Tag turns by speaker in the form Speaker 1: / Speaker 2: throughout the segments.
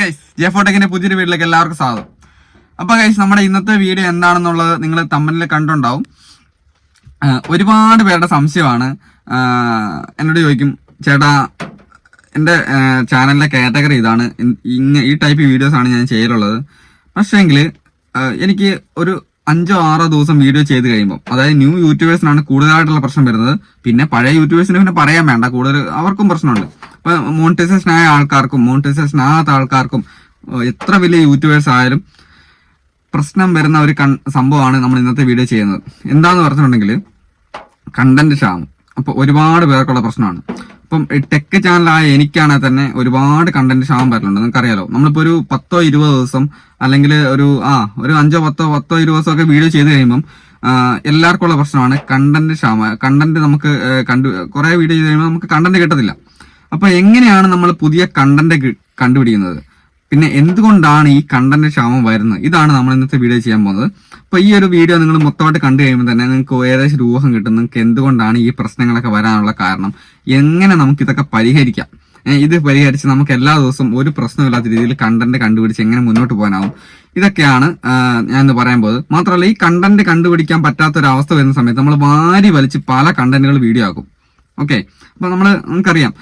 Speaker 1: Guys ജെഫോടെക്കിന്റെ പുതിയൊരു വീട്ടിലേക്ക് എല്ലാവർക്കും സ്വാഗതം. അപ്പൊ ഗൈസ് നമ്മുടെ ഇന്നത്തെ വീഡിയോ എന്താണെന്നുള്ളത് നിങ്ങൾ തമ്മിൽ കണ്ടുണ്ടാവും. ഒരുപാട് പേരുടെ സംശയമാണ്. എന്നോട് ചോദിക്കും, ചേട്ടാ എന്റെ ചാനലിലെ കാറ്റഗറി ഇതാണ്, ഈ ടൈപ്പ് വീഡിയോസ് ആണ് ഞാൻ ചെയ്യലുള്ളത്. പക്ഷേങ്കിൽ എനിക്ക് ഒരു 5-6 ദിവസം വീഡിയോ ചെയ്ത് കഴിയുമ്പോൾ, അതായത് ന്യൂ യൂട്യൂബേഴ്സിനാണ് കൂടുതലായിട്ടുള്ള പ്രശ്നം വരുന്നത്. പിന്നെ പഴയ യൂട്യൂബേഴ്സിന് പിന്നെ പറയാൻ വേണ്ട, കൂടുതൽ അവർക്കും പ്രശ്നമുണ്ട്. ഇപ്പൊ മോണിറ്റൈസേഷൻ ആയ ആൾക്കാർക്കും മോണിറ്റൈസേഷൻ ആകാത്ത ആൾക്കാർക്കും എത്ര വലിയ യൂട്യൂബേഴ്സ് ആയാലും പ്രശ്നം വരുന്ന ഒരു സംഭവമാണ് നമ്മൾ ഇന്നത്തെ വീഡിയോ ചെയ്യുന്നത്. എന്താന്ന് പറഞ്ഞിട്ടുണ്ടെങ്കിൽ കണ്ടന്റ് ക്ഷാമം. അപ്പൊ ഒരുപാട് പേർക്കുള്ള പ്രശ്നമാണ്. അപ്പം ടെക് ചാനലായ എനിക്കാണെങ്കിൽ തന്നെ ഒരുപാട് കണ്ടന്റ് ക്ഷാമം വരലുണ്ട്. നിങ്ങൾക്കറിയാലോ, നമ്മളിപ്പോ ഒരു 10-20 ദിവസം അല്ലെങ്കിൽ ഒരു 5-10-20 ദിവസം ഒക്കെ വീഡിയോ ചെയ്ത് കഴിയുമ്പം എല്ലാവർക്കും ഉള്ള പ്രശ്നമാണ് കണ്ടന്റ് ക്ഷാമം. കണ്ടന്റ് നമുക്ക് കുറെ വീഡിയോ ചെയ്ത് കഴിയുമ്പോൾ നമുക്ക് കണ്ടന്റ് കിട്ടത്തില്ല. അപ്പൊ എങ്ങനെയാണ് നമ്മൾ പുതിയ കണ്ടന്റ് കണ്ടുപിടിക്കുന്നത്, പിന്നെ എന്തുകൊണ്ടാണ് ഈ കണ്ടന്റ് ക്ഷാമം വരുന്നത്, ഇതാണ് നമ്മൾ ഇന്നത്തെ വീഡിയോ ചെയ്യാൻ പോകുന്നത്. അപ്പൊ ഈ ഒരു വീഡിയോ നിങ്ങൾ മൊത്തമായിട്ട് കണ്ടു കഴിയുമ്പോൾ തന്നെ നിങ്ങൾക്ക് ഏകദേശം ഒരു ഊഹം കിട്ടും നിങ്ങൾക്ക് എന്തുകൊണ്ടാണ് ഈ പ്രശ്നങ്ങളൊക്കെ വരാനുള്ള കാരണം, എങ്ങനെ നമുക്ക് ഇതൊക്കെ പരിഹരിക്കാം. ഇത് പരിഹരിച്ച് നമുക്ക് എല്ലാ ദിവസവും ഒരു പ്രശ്നമില്ലാത്ത രീതിയിൽ കണ്ടന്റ് കണ്ടുപിടിച്ച് എങ്ങനെ മുന്നോട്ട് പോകാനാവും, ഇതൊക്കെയാണ് ഞാൻ ഇന്ന് പറയാൻ പോകുന്നത്. മാത്രമല്ല, ഈ കണ്ടന്റ് കണ്ടുപിടിക്കാൻ പറ്റാത്തൊരവസ്ഥ വരുന്ന സമയത്ത് നമ്മൾ വാരി വലിച്ച് പല കണ്ടന്റുകൾ വീഡിയോ ആക്കും. ഓക്കെ, അപ്പൊ നമുക്കറിയാം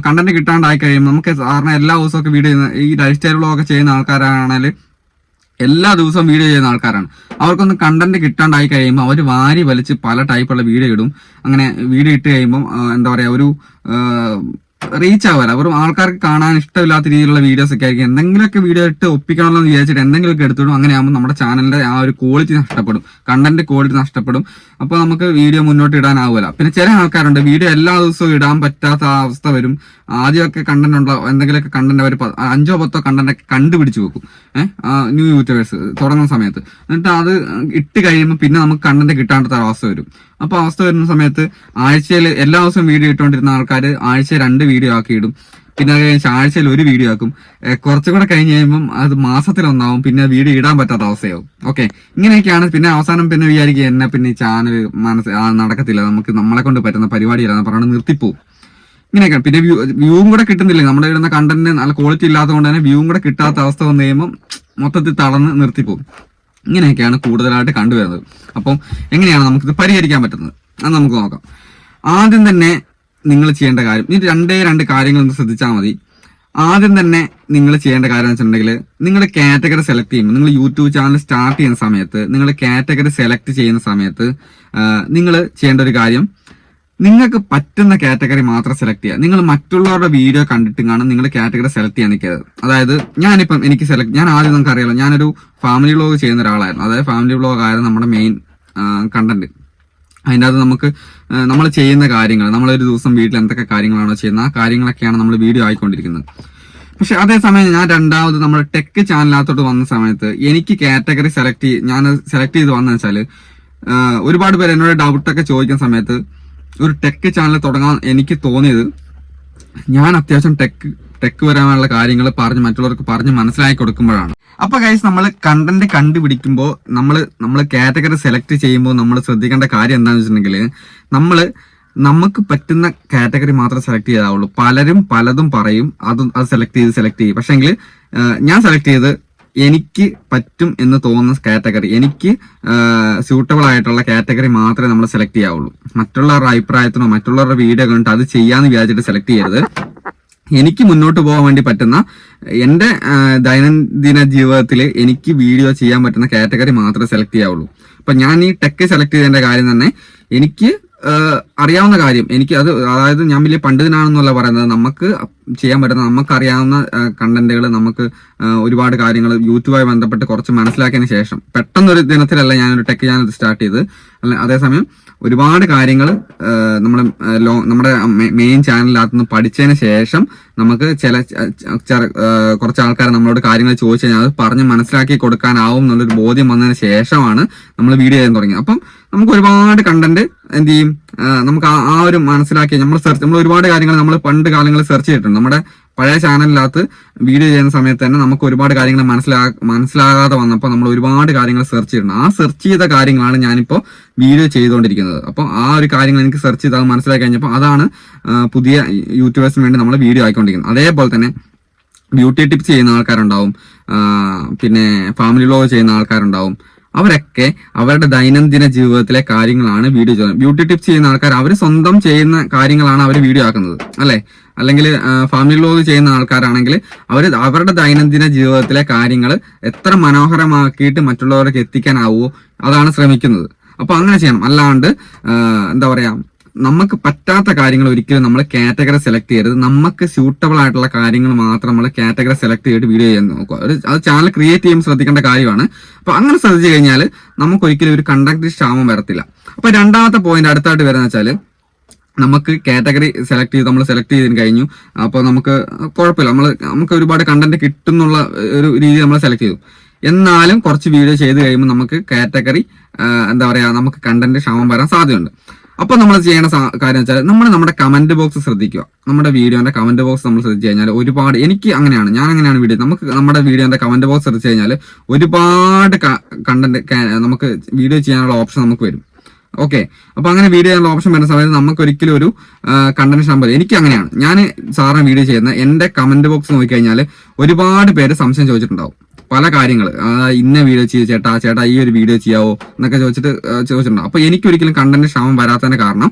Speaker 1: കണ്ടന്റ് കിട്ടാണ്ടായി കഴിയുമ്പോൾ നമുക്ക് സാറിന് എല്ലാ ദിവസവും ഒക്കെ വീഡിയോ ചെയ്യുന്ന ഈ ലൈഫ് സ്റ്റൈൽ വ്ളോഗ് ഒക്കെ ചെയ്യുന്ന ആൾക്കാരാണെങ്കിൽ എല്ലാ ദിവസവും വീഡിയോ ചെയ്യുന്ന ആൾക്കാരാണ്. അവർക്കൊന്നും കണ്ടന്റ് കിട്ടാണ്ടായി കഴിയുമ്പോൾ അവർ വാരി വലിച്ച് പല ടൈപ്പുള്ള വീഡിയോ ഇടും. അങ്ങനെ വീഡിയോ ഇട്ട് കഴിയുമ്പോൾ എന്താ പറയാ, ഒരു റീച്ച് ആവാൻ അവർ ആൾക്കാർക്ക് കാണാൻ ഇഷ്ടമില്ലാത്ത രീതിയിലുള്ള വീഡിയോസ് ഒക്കെ ആയിരിക്കും. എന്തെങ്കിലുമൊക്കെ വീഡിയോ ഇട്ട് ഒപ്പിക്കണമെന്ന് വിചാരിച്ചിട്ട് എന്തെങ്കിലുമൊക്കെ എടുത്തിടും. അങ്ങനെ ആകുമ്പോൾ നമ്മുടെ ചാനലിന്റെ ആ ഒരു ക്വാളിറ്റി നഷ്ടപ്പെടും, കണ്ടന്റ് ക്വാളിറ്റി നഷ്ടപ്പെടും. അപ്പൊ നമുക്ക് വീഡിയോ മുന്നോട്ട് ഇടാനാവില്ല. പിന്നെ ചില ആൾക്കാരുണ്ട് വീഡിയോ എല്ലാ ദിവസവും ഇടാൻ പറ്റാത്ത അവസ്ഥ വരും. ആദ്യമൊക്കെ കണ്ടന്റ് ഉണ്ടോ എന്തെങ്കിലുമൊക്കെ കണ്ടന്റ് അവർ 5-10 കണ്ടന്റ് ഒക്കെ കണ്ടുപിടിച്ച് വെക്കും, ന്യൂ യൂട്യൂബേഴ്സ് തുടങ്ങുന്ന സമയത്ത്. എന്നിട്ട് അത് ഇട്ട് കഴിയുമ്പോൾ പിന്നെ നമുക്ക് കണ്ടന്റ് കിട്ടാത്ത അവസ്ഥ വരും. അപ്പൊ അവസ്ഥ വരുന്ന സമയത്ത് ആഴ്ചയിൽ എല്ലാ ദിവസവും വീഡിയോ ഇട്ടുകൊണ്ടിരുന്ന ആൾക്കാർ ആഴ്ച 2 വീഡിയോ ആക്കി ഇടും. പിന്നെ അത് കഴിഞ്ഞ് ആഴ്ചയിൽ 1 വീഡിയോ ആക്കും. കുറച്ചുകൂടെ കഴിഞ്ഞ് കഴിയുമ്പം അത് മാസത്തിലൊന്നാവും. പിന്നെ വീഡിയോ ഇടാൻ പറ്റാത്ത അവസ്ഥയാവും. ഓക്കെ, ഇങ്ങനെയൊക്കെയാണ്. പിന്നെ അവസാനം പിന്നെ വിചാരിക്കുക എന്നെ പിന്നെ ഈ ചാനൽ നടക്കത്തില്ല, നമുക്ക് നമ്മളെ കൊണ്ട് പറ്റുന്ന പരിപാടിയില്ല പറഞ്ഞ് നിർത്തിപ്പോവും. ഇങ്ങനെയൊക്കെ. പിന്നെ വ്യൂവും കൂടെ കിട്ടുന്നില്ല, നമ്മുടെ ഇടുന്ന കണ്ടന്റിന് നല്ല ക്വാളിറ്റി ഇല്ലാത്തതുകൊണ്ട് തന്നെ വ്യൂവും കൂടെ കിട്ടാത്ത അവസ്ഥ വന്നു കഴിയുമ്പോൾ മൊത്തത്തിൽ തളർന്ന് നിർത്തിപ്പോവും. ഇങ്ങനെയൊക്കെയാണ് കൂടുതലായിട്ട് കണ്ടുവരുന്നത്. അപ്പം എങ്ങനെയാണ് നമുക്കിത് പരിഹരിക്കാൻ പറ്റുന്നത് അത് നമുക്ക് നോക്കാം. ആദ്യം തന്നെ നിങ്ങൾ ചെയ്യേണ്ട കാര്യം, ഈ 2 കാര്യങ്ങൾ ഒന്ന് ശ്രദ്ധിച്ചാൽ മതി. ആദ്യം തന്നെ നിങ്ങൾ ചെയ്യേണ്ട കാര്യം എന്ന് വെച്ചിട്ടുണ്ടെങ്കിൽ, നിങ്ങൾ കാറ്റഗറി സെലക്ട് ചെയ്യുമ്പോൾ, നിങ്ങൾ യൂട്യൂബ് ചാനൽ സ്റ്റാർട്ട് ചെയ്യുന്ന സമയത്ത് നിങ്ങൾ കാറ്റഗറി സെലക്ട് ചെയ്യുന്ന സമയത്ത് നിങ്ങൾ ചെയ്യേണ്ട ഒരു കാര്യം, നിങ്ങൾക്ക് പറ്റുന്ന കാറ്റഗറി മാത്രം സെലക്ട് ചെയ്യുക. നിങ്ങൾ മറ്റുള്ളവരുടെ വീഡിയോ കണ്ടിട്ടാണ് നിങ്ങൾ കാറ്റഗറി സെലക്ട് ചെയ്യാൻ നിൽക്കരുത്. അതായത് ഞാനിപ്പം ഞാൻ ആദ്യം നമുക്ക് അറിയാലോ, ഞാനൊരു ഫാമിലി വ്ളോഗ് ചെയ്യുന്ന ഒരാളായിരുന്നു. അതായത് ഫാമിലി വ്ളോഗ് ആയിരുന്നു നമ്മുടെ മെയിൻ കണ്ടന്റ്. അതിൻ്റെ അത് നമുക്ക് നമ്മൾ ചെയ്യുന്ന കാര്യങ്ങൾ, നമ്മളൊരു ദിവസം വീട്ടിൽ എന്തൊക്കെ കാര്യങ്ങളാണോ ചെയ്യുന്നത് ആ കാര്യങ്ങളൊക്കെയാണ് നമ്മൾ വീഡിയോ ആയിക്കൊണ്ടിരിക്കുന്നത്. പക്ഷെ അതേസമയം ഞാൻ രണ്ടാമത് നമ്മുടെ ടെക് ചാനലിനകത്തോട്ട് വന്ന സമയത്ത് എനിക്ക് കാറ്റഗറി ഞാൻ സെലക്ട് ചെയ്ത് വന്നു വെച്ചാൽ, ഒരുപാട് പേര് എന്നോട് ഡൗട്ടൊക്കെ ചോദിക്കുന്ന സമയത്ത് ഒരു ടെക് ചാനൽ തുടങ്ങാൻ എനിക്ക് തോന്നിയത്, ഞാൻ അത്യാവശ്യം ടെക് വരാനുള്ള കാര്യങ്ങൾ മറ്റുള്ളവർക്ക് പറഞ്ഞ് മനസ്സിലാക്കി കൊടുക്കുമ്പോഴാണ്. അപ്പൊ ഗൈസ്, നമ്മൾ കണ്ടന്റ് കണ്ടുപിടിക്കുമ്പോൾ നമ്മൾ കാറ്റഗറി സെലക്ട് ചെയ്യുമ്പോൾ നമ്മൾ ശ്രദ്ധിക്കേണ്ട കാര്യം എന്താണെന്ന് വെച്ചിട്ടുണ്ടെങ്കിൽ, നമുക്ക് പറ്റുന്ന കാറ്റഗറി മാത്രം സെലക്ട് ചെയ്താവുള്ളൂ. പലരും പലതും പറയും, അത് സെലക്ട് ചെയ്യും. പക്ഷെങ്കിൽ ഞാൻ സെലക്ട് ചെയ്ത് എനിക്ക് പറ്റും എന്ന് തോന്നുന്ന കാറ്റഗറി, എനിക്ക് സ്യൂട്ടബിൾ ആയിട്ടുള്ള കാറ്റഗറി മാത്രമേ നമ്മൾ സെലക്ട് ചെയ്യാവുള്ളൂ. മറ്റുള്ളവരുടെ അഭിപ്രായത്തിനോ മറ്റുള്ളവരുടെ വീഡിയോ കണ്ടിട്ട് അത് ചെയ്യാന്ന് വിചാരിച്ചിട്ട് സെലക്ട് ചെയ്യരുത്. എനിക്ക് മുന്നോട്ട് പോകാൻ വേണ്ടി പറ്റുന്ന, എന്റെ ദൈനംദിന ജീവിതത്തിൽ എനിക്ക് വീഡിയോ ചെയ്യാൻ പറ്റുന്ന കാറ്റഗറി മാത്രമേ സെലക്ട് ചെയ്യാവുള്ളൂ. അപ്പൊ ഞാൻ ഈ ടെക് സെലക്ട് ചെയ്തതിന്റെ കാര്യം തന്നെ, എനിക്ക് അറിയാവുന്ന കാര്യം, അതായത് ഞാൻ വലിയ പണ്ഡിതനാണെന്നല്ല പറയുന്നത്, നമുക്ക് ചെയ്യാൻ പറ്റുന്ന നമുക്കറിയാവുന്ന കണ്ടന്റുകൾ, നമുക്ക് ഒരുപാട് കാര്യങ്ങൾ യൂട്യൂബുമായി ബന്ധപ്പെട്ട് കുറച്ച് മനസ്സിലാക്കിയതിന് ശേഷം, പെട്ടെന്നൊരു ദിനത്തിലല്ല ഞാനൊരു ടെക് ചാനൽ സ്റ്റാർട്ട് ചെയ്ത്. അതേസമയം ഒരുപാട് കാര്യങ്ങൾ നമ്മുടെ മെയിൻ ചാനലിനകത്തുനിന്ന് പഠിച്ചതിന് ശേഷം നമുക്ക് കുറച്ച് ആൾക്കാർ നമ്മളോട് കാര്യങ്ങൾ ചോദിച്ചു കഴിഞ്ഞാൽ അത് പറഞ്ഞ് മനസ്സിലാക്കി കൊടുക്കാനാവും എന്നുള്ളൊരു ബോധ്യം വന്നതിന് ശേഷമാണ് നമ്മൾ വീഡിയോ ചെയ്യാൻ തുടങ്ങിയത്. അപ്പം നമുക്ക് ഒരുപാട് കണ്ടന്റ് എന്ത് ചെയ്യും, നമുക്ക് ആ ഒരു മനസ്സിലാക്കി നമ്മൾ ഒരുപാട് കാര്യങ്ങൾ നമ്മൾ പണ്ട് കാലങ്ങളിൽ സെർച്ച് ചെയ്തിട്ടുണ്ട്. നമ്മുടെ പഴയ ചാനലിനകത്ത് വീഡിയോ ചെയ്യുന്ന സമയത്ത് തന്നെ നമുക്ക് ഒരുപാട് കാര്യങ്ങൾ മനസ്സിലാകാതെ വന്നപ്പോൾ നമ്മൾ ഒരുപാട് കാര്യങ്ങൾ സെർച്ച് ചെയ്തിട്ടുണ്ട്. ആ സെർച്ച് ചെയ്ത കാര്യങ്ങളാണ് ഞാനിപ്പോൾ വീഡിയോ ചെയ്തുകൊണ്ടിരിക്കുന്നത്. അപ്പോൾ ആ ഒരു കാര്യങ്ങൾ എനിക്ക് സെർച്ച് ചെയ്ത് അത് മനസ്സിലാക്കി കഴിഞ്ഞപ്പോൾ അതാണ് പുതിയ യൂട്യൂബേഴ്സിന് വേണ്ടി നമ്മൾ വീഡിയോ ആയിക്കൊണ്ടിരിക്കുന്നത്. അതേപോലെ തന്നെ ബ്യൂട്ടി ടിപ്സ് ചെയ്യുന്ന ആൾക്കാരുണ്ടാവും, പിന്നെ ഫാമിലി വ്ലോഗ് ചെയ്യുന്ന ആൾക്കാരുണ്ടാവും. അവരൊക്കെ അവരുടെ ദൈനംദിന ജീവിതത്തിലെ കാര്യങ്ങളാണ് വീഡിയോ ചെയ്യുന്നത്. ബ്യൂട്ടി ടിപ്സ് ചെയ്യുന്ന ആൾക്കാർ അവർ സ്വന്തം ചെയ്യുന്ന കാര്യങ്ങളാണ് അവർ വീഡിയോ ആക്കുന്നത്, അല്ലെ? അല്ലെങ്കിൽ ഫാമിലി വ്ലോഗ് ചെയ്യുന്ന ആൾക്കാരാണെങ്കിൽ അവരുടെ ദൈനംദിന ജീവിതത്തിലെ കാര്യങ്ങൾ എത്ര മനോഹരമാക്കിയിട്ട് മറ്റുള്ളവർക്ക് എത്തിക്കാനാവുമോ അതാണ് ശ്രമിക്കുന്നത്. അപ്പൊ അങ്ങനെ ചെയ്യണം. അല്ലാണ്ട് എന്താ പറയാ, നമുക്ക് പറ്റാത്ത കാര്യങ്ങൾ ഒരിക്കലും നമ്മൾ കാറ്റഗറി സെലക്ട് ചെയ്യരുത്. നമുക്ക് സ്യൂട്ടബിൾ ആയിട്ടുള്ള കാര്യങ്ങൾ മാത്രം നമ്മൾ കാറ്റഗറി സെലക്ട് ചെയ്തിട്ട് വീഡിയോ ചെയ്യാൻ നോക്കുക. അത് ചാനൽ ക്രിയേറ്റ് ചെയ്യുമ്പോൾ ശ്രദ്ധിക്കേണ്ട കാര്യമാണ്. അപ്പൊ അങ്ങനെ ശ്രദ്ധിച്ചു കഴിഞ്ഞാൽ നമുക്ക് ഒരിക്കലും ഒരു കണ്ടന്റ് ക്ഷാമം വരത്തില്ല. അപ്പൊ രണ്ടാമത്തെ പോയിന്റ് അടുത്തായിട്ട് വരുന്ന വെച്ചാൽ, നമുക്ക് കാറ്റഗറി നമ്മൾ സെലക്ട് ചെയ്തിന് കഴിഞ്ഞു. അപ്പോൾ നമുക്ക് കുഴപ്പമില്ല, നമുക്ക് ഒരുപാട് കണ്ടന്റ് കിട്ടുന്നുള്ള ഒരു രീതി നമ്മൾ സെലക്ട് ചെയ്തു. എന്നാലും കുറച്ച് വീഡിയോ ചെയ്ത് കഴിയുമ്പോൾ നമുക്ക് കാറ്റഗറി എന്താ പറയാ, നമുക്ക് കണ്ടന്റ് ക്ഷാമം വരാൻ സാധ്യതയുണ്ട്. അപ്പൊ നമ്മൾ ചെയ്യേണ്ട കാര്യം വെച്ചാൽ നമ്മുടെ കമന്റ് ബോക്സ് ശ്രദ്ധിക്കുക. നമ്മുടെ വീഡിയോന്റെ കമന്റ് ബോക്സ് നമ്മൾ ശ്രദ്ധിച്ചു കഴിഞ്ഞാൽ ഒരുപാട്, എനിക്ക് അങ്ങനെയാണ്, ഞാൻ അങ്ങനെയാണ് വീഡിയോ, നമുക്ക് നമ്മുടെ വീഡിയോന്റെ കമന്റ് ബോക്സ് ശ്രദ്ധിച്ചു കഴിഞ്ഞാൽ ഒരുപാട് കണ്ടന്റ് നമുക്ക് വീഡിയോ ചെയ്യാനുള്ള ഓപ്ഷൻ നമുക്ക് വരും. ഓക്കെ, അപ്പൊ അങ്ങനെ വീഡിയോ ചെയ്യാനുള്ള ഓപ്ഷൻ വരുന്ന സമയത്ത് നമുക്ക് ഒരിക്കലും ഒരു കണ്ടന്റ് നമ്പർ, എനിക്ക് അങ്ങനെയാണ്, ഞാൻ സാറിന് വീഡിയോ ചെയ്യുന്ന എന്റെ കമന്റ് ബോക്സ് നോക്കിക്കഴിഞ്ഞാൽ ഒരുപാട് പേര് സംശയം ചോദിച്ചിട്ടുണ്ടാവും. പല കാര്യങ്ങൾ, ഇന്ന വീഡിയോ ചെയ്ത് ചേട്ടാ ഈ ഒരു വീഡിയോ ചെയ്യാവോ എന്നൊക്കെ ചോദിച്ചിട്ടുണ്ടാവും. അപ്പൊ എനിക്കൊരിക്കലും കണ്ടന്റ് ക്ഷാമം വരാത്തതിന്റെ കാരണം,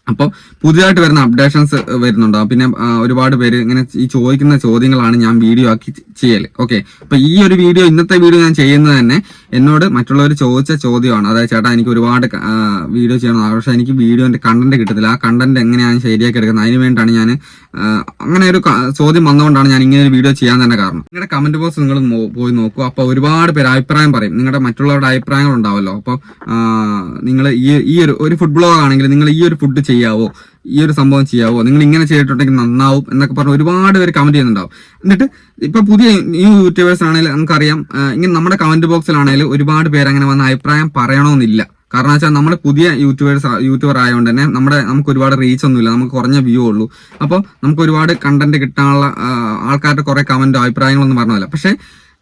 Speaker 1: അപ്പോൾ പുതിയതായിട്ട് വരുന്ന അപ്ഡേഷൻസ് വരുന്നുണ്ടാവും. പിന്നെ ഒരുപാട് പേര് ഇങ്ങനെ ഈ ചോദിക്കുന്ന ചോദ്യങ്ങളാണ് ഞാൻ വീഡിയോ ആക്കി ചെയ്യല്. ഓക്കെ, അപ്പൊ ഈ ഒരു വീഡിയോ, ഇന്നത്തെ വീഡിയോ ഞാൻ ചെയ്യുന്നത് തന്നെ എന്നോട് മറ്റുള്ളവർ ചോദിച്ച ചോദ്യമാണ്. അതായത് ചേട്ടാ എനിക്ക് ഒരുപാട് വീഡിയോ ചെയ്യണം, പക്ഷെ എനിക്ക് വീഡിയോന്റെ കണ്ടന്റ് കിട്ടത്തില്ല, ആ കണ്ടന്റ് എങ്ങനെയാണ് ശരിയാക്കി എടുക്കുന്നത്, അതിന് വേണ്ടിയിട്ടാണ് ഞാൻ അങ്ങനെ ഒരു ചോദ്യം വന്നുകൊണ്ടാണ് ഞാൻ ഇങ്ങനെ ഒരു വീഡിയോ ചെയ്യാൻ തന്നെ കാരണം. നിങ്ങളുടെ കമന്റ് ബോക്സ് നിങ്ങൾ പോയി നോക്കൂ. അപ്പൊ ഒരുപാട് പേര് അഭിപ്രായം പറയും, നിങ്ങളുടെ മറ്റുള്ളവരുടെ അഭിപ്രായങ്ങൾ ഉണ്ടാവല്ലോ. അപ്പൊ നിങ്ങൾ ഈ ഒരു ഫുഡ് ബ്ലോഗ് ആണെങ്കിൽ നിങ്ങൾ ഈ ഒരു ഫുഡ് ചെയ്യാവോ, ഈ ഒരു സംഭവം ചെയ്യാവോ, നിങ്ങൾ ഇങ്ങനെ ചെയ്തിട്ടുണ്ടെങ്കിൽ നന്നാവും എന്നൊക്കെ പറഞ്ഞ് ഒരുപാട് പേര് കമന്റ് ചെയ്യുന്നുണ്ടാവും. എന്നിട്ട് ഇപ്പൊ പുതിയ ന്യൂ യൂട്യൂബേഴ്സ് ആണെങ്കിലും നമുക്കറിയാം, ഇങ്ങനെ നമ്മുടെ കമന്റ് ബോക്സിലാണെങ്കിലും ഒരുപാട് പേര് അങ്ങനെ വന്ന അഭിപ്രായം പറയണമെന്നില്ല. കാരണം വെച്ചാൽ നമ്മൾ പുതിയ യൂട്യൂബർ ആയതുകൊണ്ട് തന്നെ നമുക്ക് ഒരുപാട് റീച്ച് ഒന്നുമില്ല, നമുക്ക് കുറഞ്ഞ വ്യൂ ഉള്ളൂ. അപ്പോൾ നമുക്ക് ഒരുപാട് കണ്ടന്റ് കിട്ടാനുള്ള ആൾക്കാരുടെ കുറെ കമന്റോ അഭിപ്രായങ്ങളൊന്നും പറഞ്ഞതല്ല. പക്ഷെ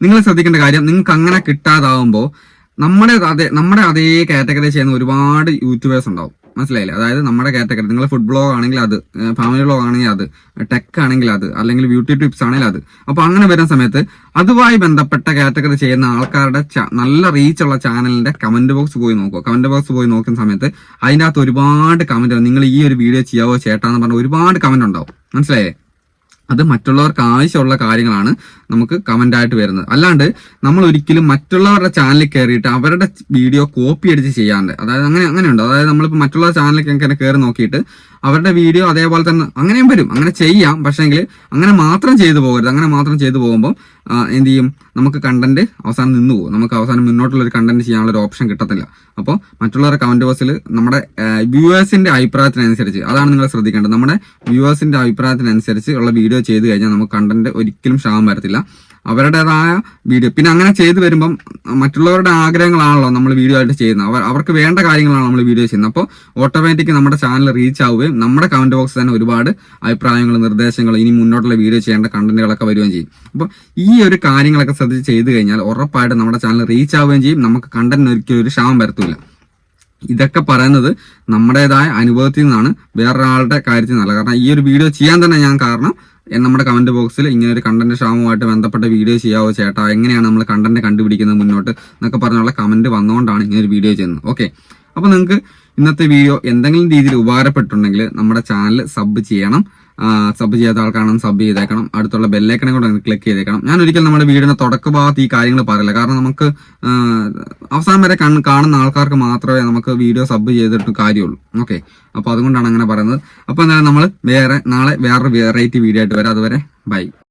Speaker 1: നിങ്ങൾ ശ്രദ്ധിക്കേണ്ട കാര്യം, നിങ്ങൾക്ക് അങ്ങനെ കിട്ടാതാവുമ്പോൾ നമ്മുടെ അതേ കാറ്റഗറി ചെയ്യുന്ന ഒരുപാട് യൂട്യൂബേഴ്സ് ഉണ്ടാവും. മനസ്സിലായില്ലേ? അതായത് നമ്മുടെ കാറ്റഗറി, നിങ്ങൾ ഫുഡ് ബ്ലോഗ് ആണെങ്കിൽ അത്, ഫാമിലി ബ്ലോഗ് ആണെങ്കിൽ അത്, ടെക് ആണെങ്കിൽ അത്, അല്ലെങ്കിൽ ബ്യൂട്ടി ടിപ്സ് ആണെങ്കിൽ അത്. അപ്പൊ അങ്ങനെ വരുന്ന സമയത്ത് അതുമായി ബന്ധപ്പെട്ട കാറ്റഗറി ചെയ്യുന്ന ആൾക്കാരുടെ നല്ല റീച്ചുള്ള ചാനലിന്റെ കമന്റ് ബോക്സ് പോയി നോക്കുക. കമന്റ് ബോക്സ് പോയി നോക്കുന്ന സമയത്ത് അതിൻ്റെ അകത്ത് ഒരുപാട് കമന്റ്, നിങ്ങൾ ഈ ഒരു വീഡിയോ ചെയ്യാവോ ചേട്ടാന്ന് പറഞ്ഞ ഒരുപാട് കമന്റ് ഉണ്ടാവും. മനസ്സിലായേ? അത് മറ്റുള്ളവർക്ക് ആവശ്യമുള്ള കാര്യങ്ങളാണ് നമുക്ക് കമന്റ് ആയിട്ട് വരുന്നത്. അല്ലാണ്ട് നമ്മൾ ഒരിക്കലും മറ്റുള്ളവരുടെ ചാനലിൽ കയറിയിട്ട് അവരുടെ വീഡിയോ കോപ്പി അടിച്ച് ചെയ്യാണ്ട്, അതായത് അങ്ങനെയുണ്ട്. അതായത് നമ്മളിപ്പോൾ മറ്റുള്ള ചാനലിലേക്ക് ഇങ്ങനെ കയറി നോക്കിയിട്ട് അവരുടെ വീഡിയോ അതേപോലെ തന്നെ അങ്ങനെയും വരും, അങ്ങനെ ചെയ്യാം. പക്ഷേങ്കിൽ അങ്ങനെ മാത്രം ചെയ്തു പോകരുത്. അങ്ങനെ മാത്രം ചെയ്തു പോകുമ്പോൾ എന്ത് ചെയ്യും, നമുക്ക് കണ്ടന്റ് അവസാനം നിന്ന് പോകും, നമുക്ക് അവസാനം മുന്നോട്ടുള്ള ഒരു കണ്ടന്റ് ചെയ്യാനുള്ള ഒരു ഓപ്ഷൻ കിട്ടത്തില്ല. അപ്പോൾ മറ്റുള്ളവരുടെ കമന്റ് ബോക്സിൽ നമ്മുടെ വ്യൂവേഴ്സിന്റെ അഭിപ്രായത്തിനനുസരിച്ച്, അതാണ് നിങ്ങൾ ശ്രദ്ധിക്കേണ്ടത്, നമ്മുടെ വ്യൂവേഴ്സിന്റെ അഭിപ്രായത്തിനനുസരിച്ച് ഉള്ള വീഡിയോ ചെയ്ത് കഴിഞ്ഞാൽ നമുക്ക് കണ്ടന്റ് ഒരിക്കലും ക്ഷാമം വരത്തില്ല. അവരുടേതായ വീഡിയോ, പിന്നെ അങ്ങനെ ചെയ്തു വരുമ്പം മറ്റുള്ളവരുടെ ആഗ്രഹങ്ങളാണല്ലോ നമ്മൾ വീഡിയോ ആയിട്ട് ചെയ്യുന്നത്, അവർക്ക് വേണ്ട കാര്യങ്ങളാണ് നമ്മൾ വീഡിയോ ചെയ്യുന്നത്. അപ്പോൾ ഓട്ടോമാറ്റിക് നമ്മുടെ ചാനൽ റീച്ച് ആവുകയും നമ്മുടെ കമന്റ് ബോക്സ് തന്നെ ഒരുപാട് അഭിപ്രായങ്ങളും നിർദ്ദേശങ്ങളും ഇനി മുന്നോട്ടുള്ള വീഡിയോ ചെയ്യേണ്ട കണ്ടന്റുകളൊക്കെ വരികയും ചെയ്യും. അപ്പോൾ ഈ ഒരു കാര്യങ്ങളൊക്കെ ശ്രദ്ധിച്ച് ചെയ്തു കഴിഞ്ഞാൽ ഉറപ്പായിട്ട് നമ്മുടെ ചാനൽ റീച്ച് ആവുകയും ചെയ്യും, നമുക്ക് കണ്ടന്റിന് ഒരിക്കലും ഒരു ക്ഷാമം വരത്തില്ല. ഇതൊക്കെ പറയുന്നത് നമ്മുടേതായ അനുഭവത്തിൽ നിന്നാണ്, വേറൊരാളുടെ കാര്യത്തിൽ നിന്നല്ല. കാരണം ഈ ഒരു വീഡിയോ ചെയ്യാൻ തന്നെ ഞാൻ കാരണം നമ്മുടെ കമന്റ് ബോക്സിൽ ഇങ്ങനെ ഒരു കണ്ടന്റ് ക്ഷാമവുമായിട്ട് ബന്ധപ്പെട്ട വീഡിയോ ചെയ്യാവോ ചേട്ടാ, എങ്ങനെയാണ് നമ്മൾ കണ്ടന്റ് കണ്ടുപിടിക്കുന്നത് മുന്നോട്ട് എന്നൊക്കെ പറഞ്ഞുള്ള കമന്റ് വന്നുകൊണ്ടാണ് ഇങ്ങനെ ഒരു വീഡിയോ ചെയ്യുന്നത്. ഓക്കെ, അപ്പൊ നിങ്ങൾക്ക് ഇന്നത്തെ വീഡിയോ എന്തെങ്കിലും രീതിയിൽ ഉപകാരപ്പെട്ടിട്ടുണ്ടെങ്കിൽ നമ്മുടെ ചാനൽ സബ് ചെയ്യണം. സബ് ചെയ്യാത്ത ആൾക്കാരാണ് സബ് ചെയ്തേക്കണം. അടുത്തുള്ള ബെല്ലൈക്കണെ കൂടെ ക്ലിക്ക് ചെയ്തേക്കണം. ഞാൻ ഒരിക്കലും നമ്മുടെ വീഡിയോയുടെ തുടക്ക ഭാഗത്ത് ഈ കാര്യങ്ങൾ പറയില്ല, കാരണം നമുക്ക് അവസാനം വരെ കാണുന്ന ആൾക്കാർക്ക് മാത്രമേ നമുക്ക് വീഡിയോ സബ് ചെയ്തിട്ട് കാര്യമുള്ളൂ. ഓക്കെ, അപ്പൊ അതുകൊണ്ടാണ് അങ്ങനെ പറയുന്നത്. അപ്പൊ എന്തായാലും നമ്മൾ നാളെ വേറൊരു വെറൈറ്റി വീഡിയോ ആയിട്ട് വരാം. അതുവരെ ബൈ.